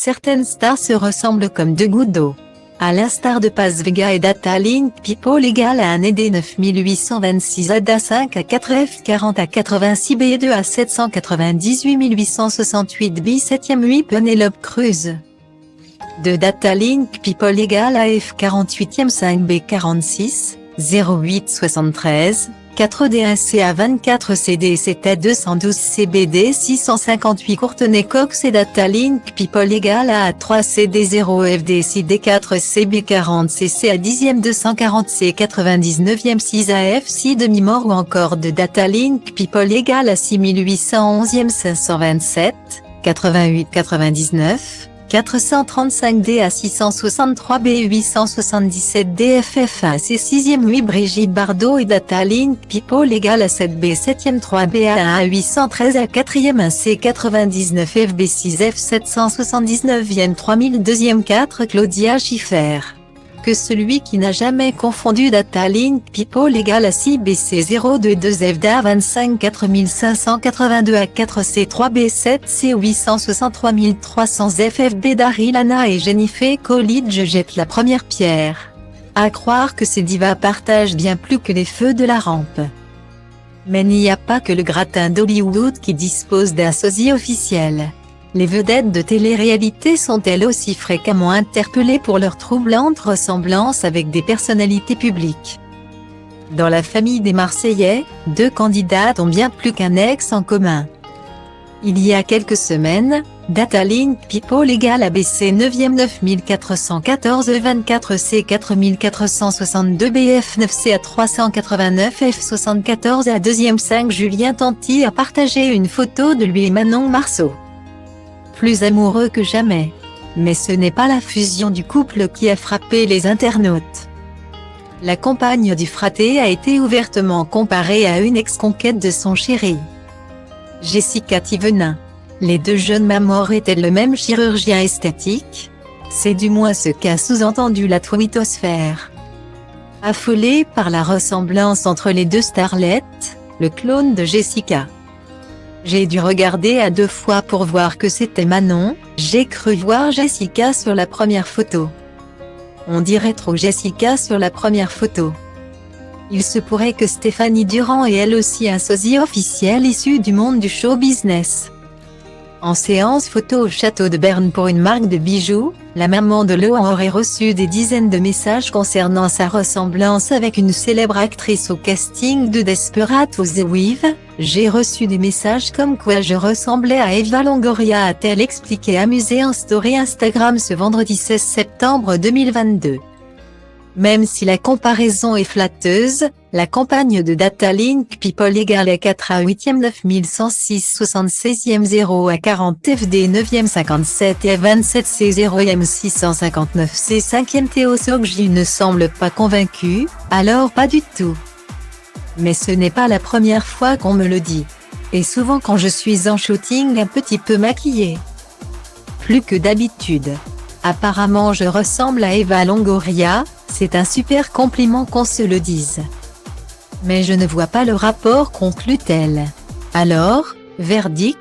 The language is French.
Certaines stars se ressemblent comme deux gouttes d'eau. À l'instar de Paz Vega et Data Link People égale à un ED 9826 ADA 5 à 4F 40 à 86 B2 à 798 868 B 7e 8 Penelope Cruz. De Data Link People égale à F 48e 5 B 46, 08 73, 4 DSC à 24 CD 7 à 212 CBD 658 Courtenay Cox et Data Link People égale à 3 CD 0 FDC D4 CB 40 CC à 10e 240 C 99e 6 AF 6 demi-mort ou encore de Data Link People égale à 6811e 527, 88 99, 435 D à 663 B 877 DFF1 C 6e 8 Brigitte Bardot et Data Link People égale à 7 B 7e 3 B A 1 813 à 4e 1 C 99 FB 6 F 779e 3000 2e 4 Claudia Schiffer. Que celui qui n'a jamais confondu Data Link People égale à 6 BC 02 FDA 25 4582 à 4 C 3 B7 C 863 300 FFB Daryl Anna et Jennifer Coolidge jettent la première pierre. À croire que ces divas partagent bien plus que les feux de la rampe. Mais il n'y a pas que le gratin d'Hollywood qui dispose d'un sosie officiel. Les vedettes de télé-réalité sont elles aussi fréquemment interpellées pour leur troublante ressemblance avec des personnalités publiques. Dans la famille des Marseillais, deux candidates ont bien plus qu'un ex en commun. Il y a quelques semaines, Data Link People égale ABC 9e 9414 24 C 4462 BF 9 C à 389 F 74 à 2e 5 Julien Tanti a partagé une photo de lui et Manon Marceau. Plus amoureux que jamais. Mais ce n'est pas la fusion du couple qui a frappé les internautes. La compagne du fraté a été ouvertement comparée à une ex-conquête de son chéri. Jessica Thivenin. Les deux jeunes mamans auraient-elles le même chirurgien esthétique? C'est du moins ce qu'a sous-entendu la twittosphère. Affolée par la ressemblance entre les deux starlettes, le clone de Jessica. J'ai dû regarder à deux fois pour voir que c'était Manon, j'ai cru voir Jessica sur la première photo. On dirait trop Jessica sur la première photo. Il se pourrait que Stéphanie Durand ait elle aussi un sosie officiel issu du monde du show business. En séance photo au château de Berne pour une marque de bijoux, la maman de Lohan aurait reçu des dizaines de messages concernant sa ressemblance avec une célèbre actrice au casting de Desperate Housewives. J'ai reçu des messages comme quoi je ressemblais à Eva Longoria, a-t-elle expliqué amusée en story Instagram ce vendredi 16 septembre 2022. Même si la comparaison est flatteuse, la compagne de Data Link People égale à 4 à 8e 9106 76e 0 à 40 FD 9e 57 et à 27 C 0e 659 C 5e Théo Sogji ne semble pas convaincu, alors pas du tout. Mais ce n'est pas la première fois qu'on me le dit. Et souvent quand je suis en shooting un petit peu maquillée. Plus que d'habitude. Apparemment je ressemble à Eva Longoria, c'est un super compliment qu'on se le dise. Mais je ne vois pas le rapport, conclut-elle. Alors, verdict,